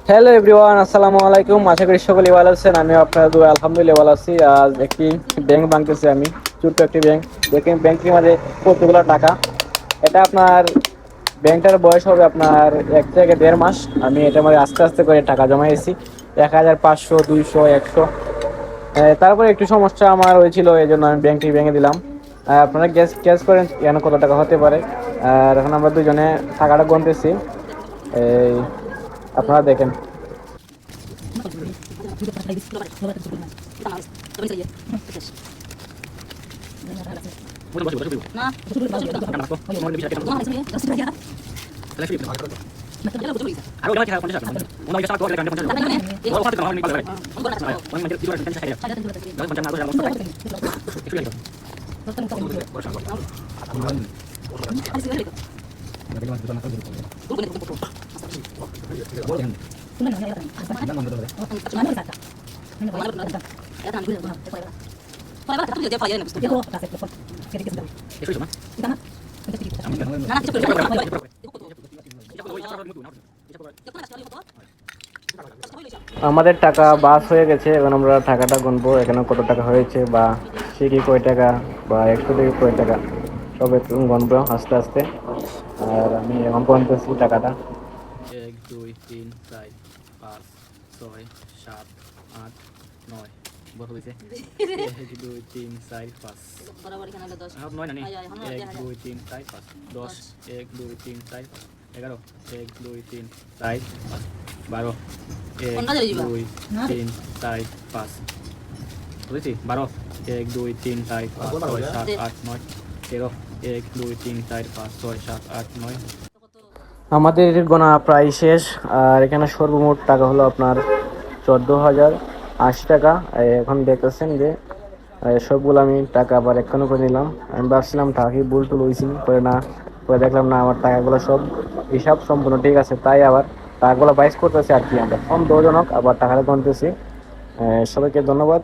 Hello everyone, আসসালামু আলাইকুম। আশা করি সকলেই ভালো আছেন। আমি আপনার দোয়া আলহামদুলিল্লাহ ভালো আছি। আজ একটি ব্যাংক ভাঙতেছি আমি, ছোট্ট একটি ব্যাংক। দেখেন ব্যাংকের মাঝে কতগুলো টাকা। এটা আপনার ব্যাংকটার বয়স হবে আপনার 1 থেকে 1.5 মাস। আমি এটার মধ্যে আস্তে আস্তে করে টাকা জমাইছি, 1,500, 200, 100। তারপরে একটু সমস্যা আমার হয়েছিল, এই জন্য আমি ব্যাংকটি ভেঙে দিলাম। আপনারা গ্যাস গ্যাস করেন এখানে কত টাকা হতে পারে। আর এখন আমরা দুজনে টাকাটা গুনতেছি। এই আপনারা দেখেন। আমাদের টাকা বাস হয়ে গেছে, এখন আমরা টাকাটা গুনবো এখানে কত টাকা হয়েছে, বা সিকি কয় টাকা, বা 100 থেকে কয় টাকা, সব একটু গুনবো আস্তে আস্তে। আর আমি এখন গুনতেছি টাকাটা। 1, 2, 3, 4, 5, 6, 7, 8, 9 বড় হয়েছে। 1, 2, 3, 4, 5 9 না নি। 1, 2, 3, 4, 5 10, 1, 2, 3, 4, 5 11, 1, 2, 3, 4, 5 12, 1, 2, 3, 4, 5 বুঝেছি 12, 1, 2, 3, 4, 5 6, 7, 8, 9, 13, 1, 2, 3, 4, 5 6, 7, 8, 9। আমাদের গোনা প্রায় শেষ। আর এখানে সর্বমোট টাকা হলো আপনার 14,080 টাকা। এখন দেখতেছেন যে সবগুলো আমি টাকা আবার এক্ষুনি করে নিলাম। আমি ভাবছিলাম টাকা কি ভুল টুল হয়েছি, করে না, করে দেখলাম না, আমার টাকাগুলো সব হিসাব সম্পূর্ণ ঠিক আছে। তাই আবার টাকাগুলো বাইস করতেছি আর কি, আমরা সন্দেহজনক আবার টাকাটা গুনতেছি। সবাইকে ধন্যবাদ।